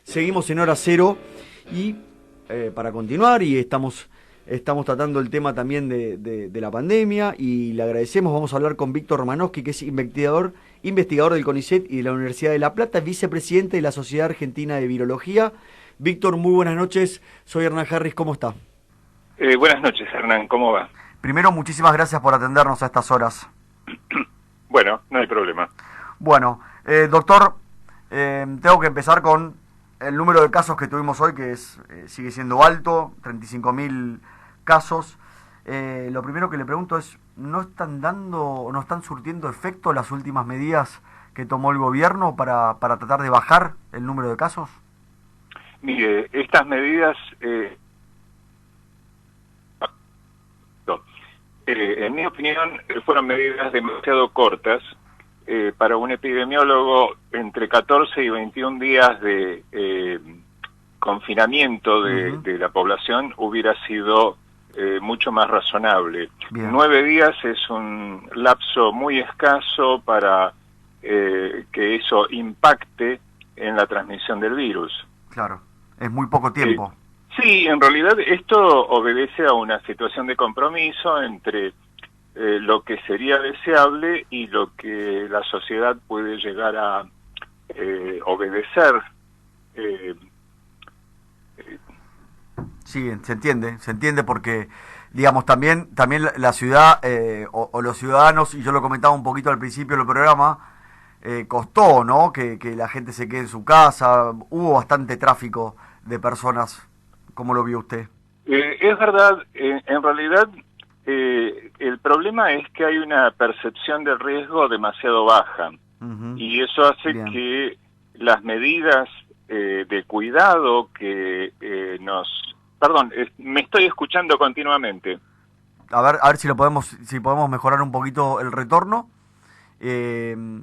Seguimos en hora cero y para continuar y estamos tratando el tema también de la pandemia y le agradecemos. Vamos a hablar con Víctor Romanowski, que es investigador del CONICET y de la Universidad de La Plata, vicepresidente de la Sociedad Argentina de Virología. Víctor, muy buenas noches. Soy Hernán Harris, ¿cómo está? Buenas noches, Hernán, ¿cómo va? Primero, muchísimas gracias por atendernos a estas horas. Bueno, no hay problema. Bueno, doctor, tengo que empezar con el número de casos que tuvimos hoy, que sigue siendo alto, 35.000 casos. Lo primero que le pregunto es, ¿no están surtiendo efecto las últimas medidas que tomó el gobierno para tratar de bajar el número de casos? Mire, estas medidas, en mi opinión, fueron medidas demasiado cortas. Para un epidemiólogo, entre 14 y 21 días de confinamiento de la población hubiera sido mucho más razonable. Bien. 9 días es un lapso muy escaso para que eso impacte en la transmisión del virus. Claro, es muy poco tiempo. Sí, en realidad esto obedece a una situación de compromiso entre lo que sería deseable y lo que la sociedad puede llegar a obedecer. Sí, se entiende porque, digamos, también la ciudad o los ciudadanos, y yo lo comentaba un poquito al principio del programa, costó, ¿no?, que la gente se quede en su casa. Hubo bastante tráfico de personas. ¿Cómo lo vio usted? Es verdad, en realidad el problema es que hay una percepción del riesgo demasiado baja. Y eso hace Bien. que las medidas de cuidado que me estoy escuchando continuamente. A ver si podemos mejorar un poquito el retorno. Me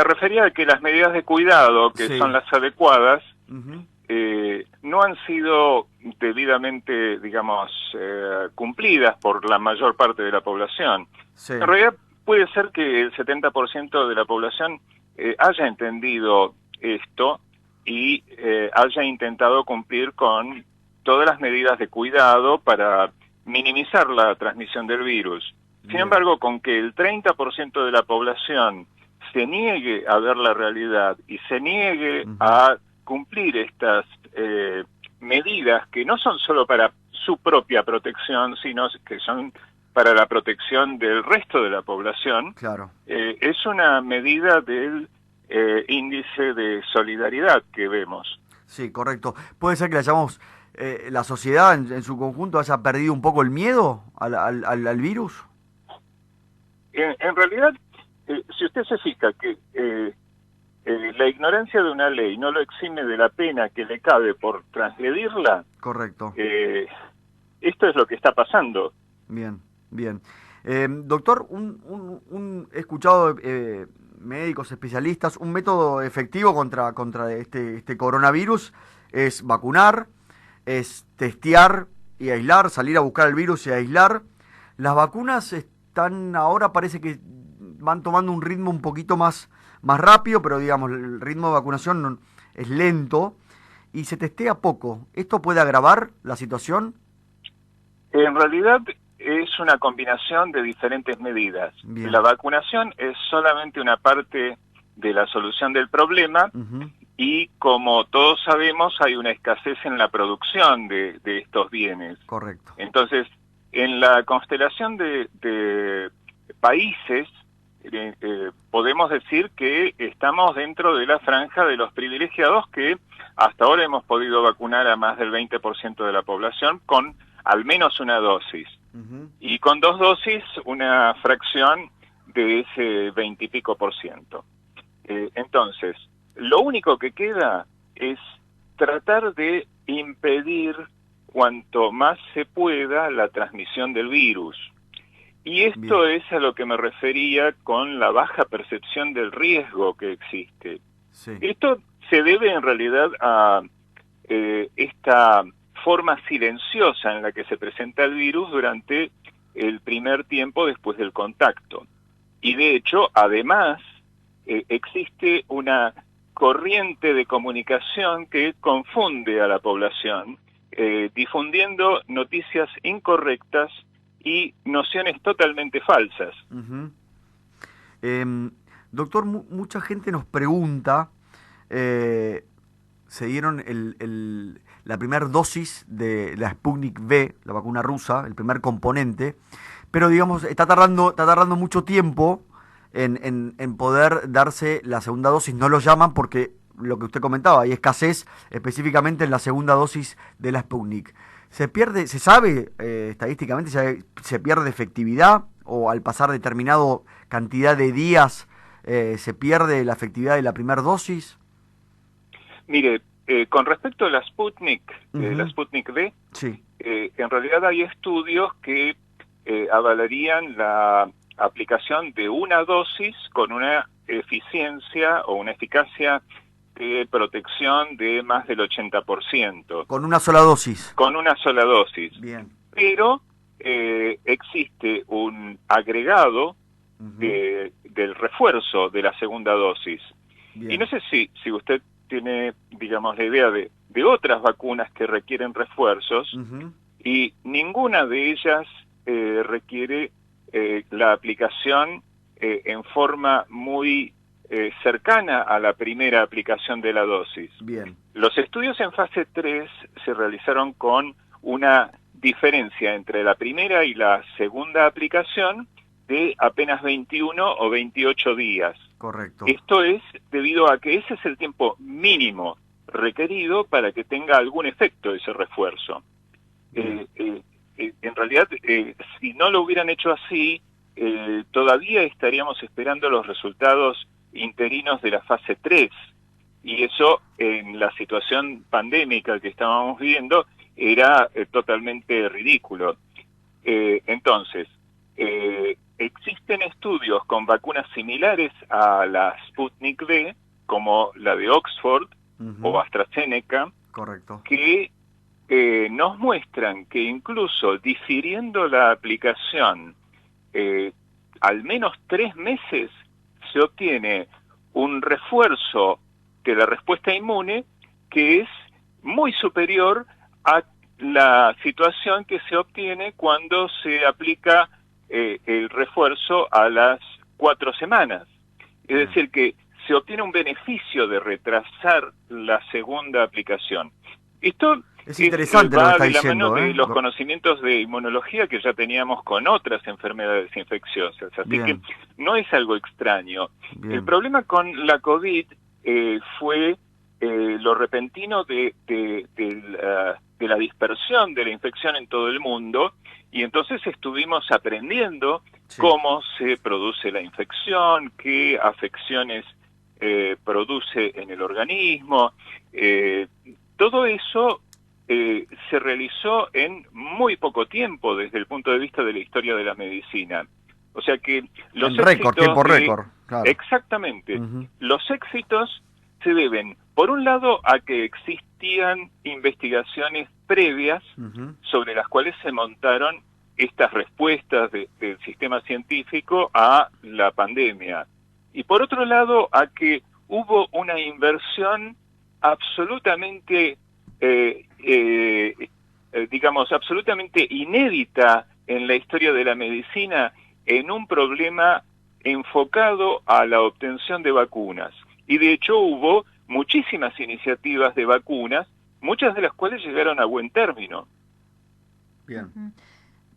refería a que las medidas de cuidado, que Sí. son las adecuadas, Uh-huh. no han sido debidamente, digamos, cumplidas por la mayor parte de la población. Sí. En realidad puede ser que el 70% de la población haya entendido esto y haya intentado cumplir con todas las medidas de cuidado para minimizar la transmisión del virus. Sin Bien. embargo, con que el 30% de la población se niegue a ver la realidad y se niegue a cumplir estas medidas que no son solo para su propia protección, sino que son para la protección del resto de la población, Claro. es una medida del índice de solidaridad que vemos. Sí, correcto. ¿Puede ser que la sociedad en su conjunto haya perdido un poco el miedo al virus? En realidad, si usted se fija que la ignorancia de una ley no lo exime de la pena que le cabe por transgredirla. Correcto. Esto es lo que está pasando. Bien. Doctor, he escuchado médicos especialistas, un método efectivo contra este coronavirus es vacunar, es testear y aislar, salir a buscar el virus y aislar. Las vacunas ahora parece que van tomando un ritmo un poquito más rápido, pero digamos, el ritmo de vacunación es lento y se testea poco. ¿Esto puede agravar la situación? En realidad es una combinación de diferentes medidas. Bien. La vacunación es solamente una parte de la solución del problema y, como todos sabemos, hay una escasez en la producción de estos bienes. Correcto. Entonces, en la constelación de países, podemos decir que estamos dentro de la franja de los privilegiados que hasta ahora hemos podido vacunar a más del 20% de la población con al menos una dosis. Y con 2 dosis una fracción de ese 20 y pico por ciento. Entonces, lo único que queda es tratar de impedir cuanto más se pueda la transmisión del virus. Y esto Bien. es a lo que me refería con la baja percepción del riesgo que existe. Sí. Esto se debe en realidad a esta forma silenciosa en la que se presenta el virus durante el primer tiempo después del contacto. Y de hecho, además, existe una corriente de comunicación que confunde a la población, difundiendo noticias incorrectas y nociones totalmente falsas. Uh-huh. Doctor, mucha gente nos pregunta, se dieron la primera dosis de la Sputnik V, la vacuna rusa, el primer componente, pero digamos, está tardando mucho tiempo en poder darse la segunda dosis. No lo llaman porque, lo que usted comentaba, hay escasez específicamente en la segunda dosis de la Sputnik. ¿Se sabe estadísticamente, se pierde efectividad o al pasar determinado cantidad de días se pierde la efectividad de la primera dosis? Mire, con respecto a la Sputnik, Uh-huh. la Sputnik V, Sí. en realidad hay estudios que avalarían la aplicación de una dosis con una eficiencia o una eficacia de protección de más del 80%. Con una sola dosis. Con una sola dosis. Bien. Pero existe un agregado Uh-huh. del refuerzo de la segunda dosis. Bien. Y no sé si usted tiene, digamos, la idea de otras vacunas que requieren refuerzos, Uh-huh. y ninguna de ellas requiere la aplicación en forma muy cercana a la primera aplicación de la dosis. Bien. Los estudios en fase 3 se realizaron con una diferencia entre la primera y la segunda aplicación de apenas 21 o 28 días. Correcto. Esto es debido a que ese es el tiempo mínimo requerido para que tenga algún efecto ese refuerzo. En realidad, si no lo hubieran hecho así, todavía estaríamos esperando los resultados interinos de la fase 3. Y eso, en la situación pandémica que estábamos viviendo, era totalmente ridículo. Entonces, existen estudios con vacunas similares a la Sputnik V, como la de Oxford Uh-huh. o AstraZeneca, Correcto. que nos muestran que incluso difiriendo la aplicación al menos 3 meses, se obtiene un refuerzo de la respuesta inmune que es muy superior a la situación que se obtiene cuando se aplica el refuerzo a las 4 semanas. Es decir, que se obtiene un beneficio de retrasar la segunda aplicación. Esto es interesante lo que va está de la diciendo, mano de los conocimientos de inmunología que ya teníamos con otras enfermedades infecciosas. Así Bien. que no es algo extraño. Bien. El problema con la COVID fue lo repentino de la dispersión de la infección en todo el mundo, y entonces estuvimos aprendiendo cómo se produce la infección, qué afecciones produce en el organismo. Todo eso se realizó en muy poco tiempo desde el punto de vista de la historia de la medicina. O sea que los éxitos... tiempo récord, claro. Exactamente. Uh-huh. Los éxitos se deben, por un lado, a que existían investigaciones previas uh-huh. sobre las cuales se montaron estas respuestas del sistema científico a la pandemia. Y por otro lado, a que hubo una inversión absolutamente, digamos, absolutamente inédita en la historia de la medicina en un problema enfocado a la obtención de vacunas. Y de hecho hubo muchísimas iniciativas de vacunas, muchas de las cuales llegaron a buen término. Bien.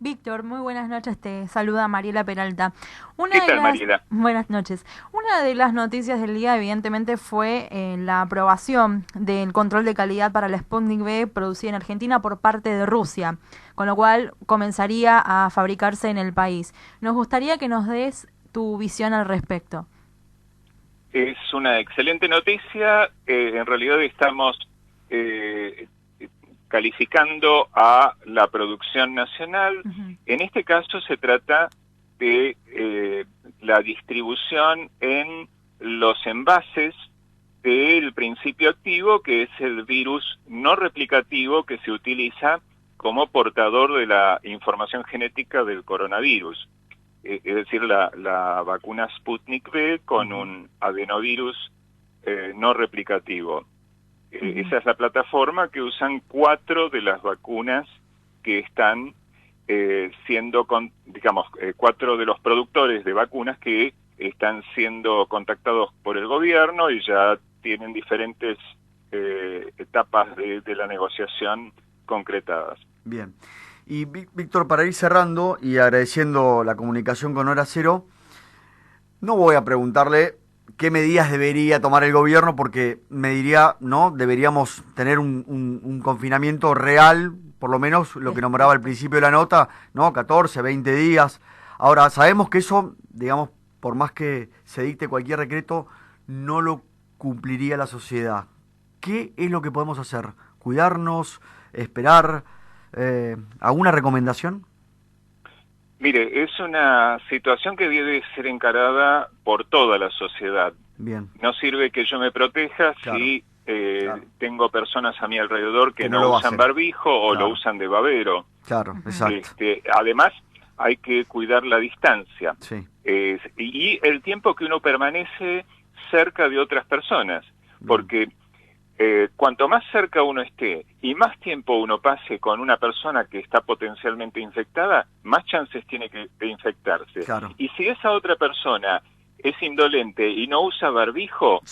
Víctor, muy buenas noches, te saluda Mariela Peralta. ¿Qué tal, Mariela? Buenas noches. Una de las noticias del día, evidentemente, fue la aprobación del control de calidad para la Sputnik V producida en Argentina por parte de Rusia, con lo cual comenzaría a fabricarse en el país. Nos gustaría que nos des tu visión al respecto. Es una excelente noticia. En realidad estamos calificando a la producción nacional. Uh-huh. En este caso se trata de la distribución en los envases del principio activo, que es el virus no replicativo que se utiliza como portador de la información genética del coronavirus. Es decir, la vacuna Sputnik V con un adenovirus no replicativo. Esa es la plataforma que usan 4 de las vacunas que están siendo, 4 de los productores de vacunas que están siendo contactados por el gobierno y ya tienen diferentes etapas de la negociación concretadas. Bien. Y Víctor, para ir cerrando y agradeciendo la comunicación con Hora Cero, no voy a preguntarle qué medidas debería tomar el gobierno, porque me diría, ¿no? Deberíamos tener un confinamiento real, por lo menos lo que nombraba al principio de la nota, ¿no? 14, 20 días. Ahora, sabemos que eso, digamos, por más que se dicte cualquier decreto, no lo cumpliría la sociedad. ¿Qué es lo que podemos hacer? ¿Cuidarnos? ¿Esperar? ¿Alguna recomendación? Mire, es una situación que debe ser encarada por toda la sociedad. Bien. No sirve que yo me proteja si tengo personas a mi alrededor que no usan barbijo o lo usan de babero. Claro, exacto. Además, hay que cuidar la distancia. Sí. Y el tiempo que uno permanece cerca de otras personas. Porque cuanto más cerca uno esté y más tiempo uno pase con una persona que está potencialmente infectada, más chances tiene de infectarse. Claro. Y si esa otra persona es indolente y no usa barbijo,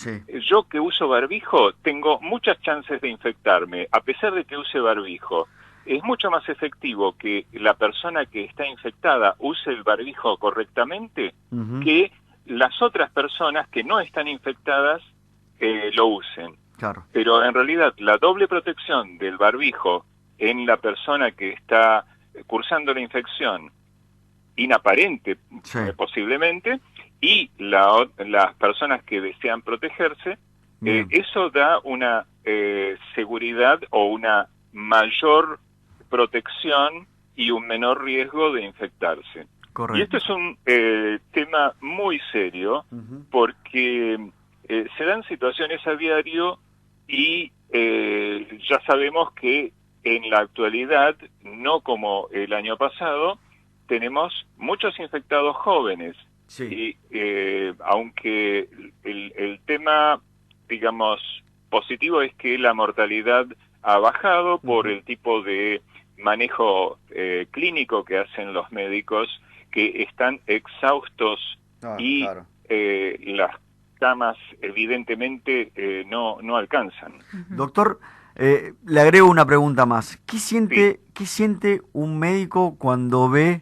yo que uso barbijo tengo muchas chances de infectarme, a pesar de que use barbijo. Es mucho más efectivo que la persona que está infectada use el barbijo correctamente que las otras personas que no están infectadas lo usen. Claro. Pero en realidad la doble protección del barbijo en la persona que está cursando la infección, inaparente posiblemente, y las personas que desean protegerse, eso da una seguridad o una mayor protección y un menor riesgo de infectarse. Correcto. Y esto es un tema muy serio porque se dan situaciones a diario y ya sabemos que en la actualidad, no como el año pasado, tenemos muchos infectados jóvenes. Sí. Y aunque el tema, digamos, positivo es que la mortalidad ha bajado por el tipo de manejo clínico que hacen los médicos, que están exhaustos y las camas evidentemente no alcanzan. Doctor, le agrego una pregunta más. ¿Qué siente un médico cuando ve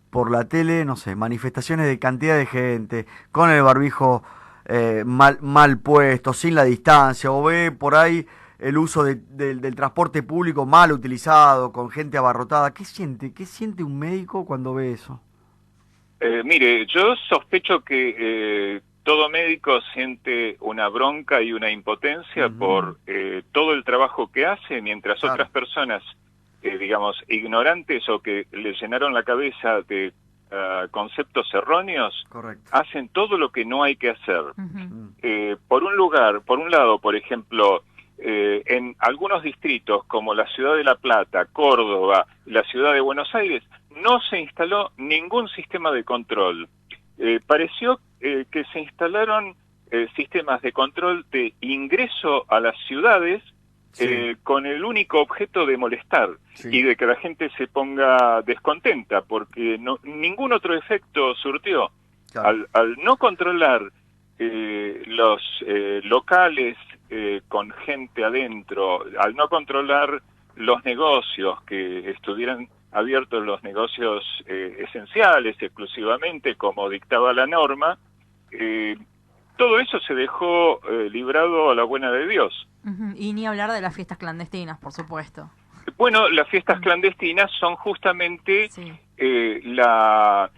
por la tele, no sé, manifestaciones de cantidad de gente, con el barbijo mal puesto, sin la distancia, o ve por ahí el uso del transporte público mal utilizado, con gente abarrotada? ¿Qué siente un médico cuando ve eso? Mire, yo sospecho que todo médico siente una bronca y una impotencia por todo el trabajo que hace, mientras otras personas, digamos, ignorantes o que le llenaron la cabeza de conceptos erróneos, hacen todo lo que no hay que hacer. Por un lado, por ejemplo, en algunos distritos como la ciudad de La Plata, Córdoba, la ciudad de Buenos Aires, no se instaló ningún sistema de control. Pareció que se instalaron sistemas de control de ingreso a las ciudades con el único objeto de molestar y de que la gente se ponga descontenta, porque ningún otro efecto surtió. Al no controlar los locales con gente adentro, al no controlar los negocios, que estuvieran abiertos los negocios esenciales exclusivamente como dictaba la norma, todo eso se dejó librado a la buena de Dios. Y ni hablar de las fiestas clandestinas, por supuesto. Bueno, las fiestas clandestinas son justamente la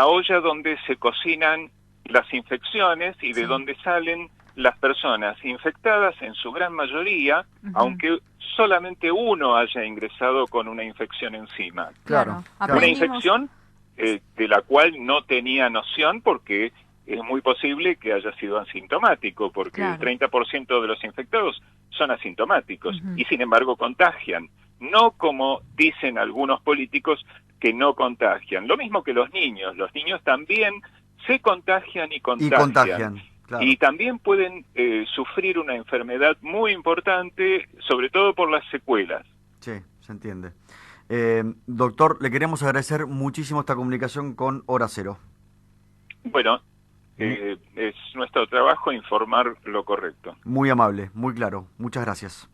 olla donde se cocinan las infecciones y de donde salen las personas infectadas en su gran mayoría, aunque solamente uno haya ingresado con una infección encima. Claro. Una infección de la cual no tenía noción, porque es muy posible que haya sido asintomático, porque el 30% de los infectados son asintomáticos y sin embargo contagian. No como dicen algunos políticos que no contagian. Lo mismo que los niños también se contagian y contagian. Claro. Y también pueden sufrir una enfermedad muy importante, sobre todo por las secuelas. Sí, se entiende. Doctor, le queremos agradecer muchísimo esta comunicación con Hora Cero. Bueno, es nuestro trabajo informar lo correcto. Muy amable, muy claro. Muchas gracias.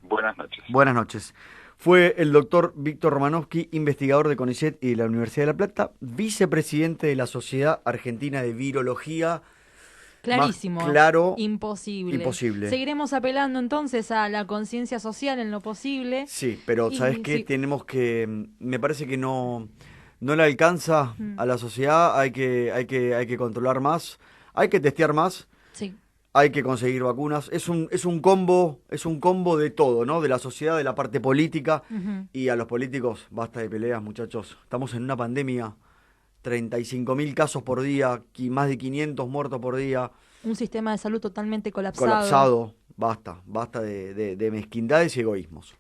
Buenas noches. Buenas noches. Fue el doctor Víctor Romanowski, investigador de CONICET y de la Universidad de La Plata, vicepresidente de la Sociedad Argentina de Virología. Clarísimo. Más claro. Imposible. Imposible. Seguiremos apelando entonces a la conciencia social en lo posible. Sí, pero ¿sabes qué? Sí. Tenemos que, me parece que no le alcanza a la sociedad, hay que controlar más, hay que testear más. Sí. Hay que conseguir vacunas. Es un combo de todo, ¿no? De la sociedad, de la parte política. Y a los políticos, basta de peleas, muchachos. Estamos en una pandemia, 35.000 casos por día, más de 500 muertos por día. Un sistema de salud totalmente colapsado. Basta de mezquindades y egoísmos.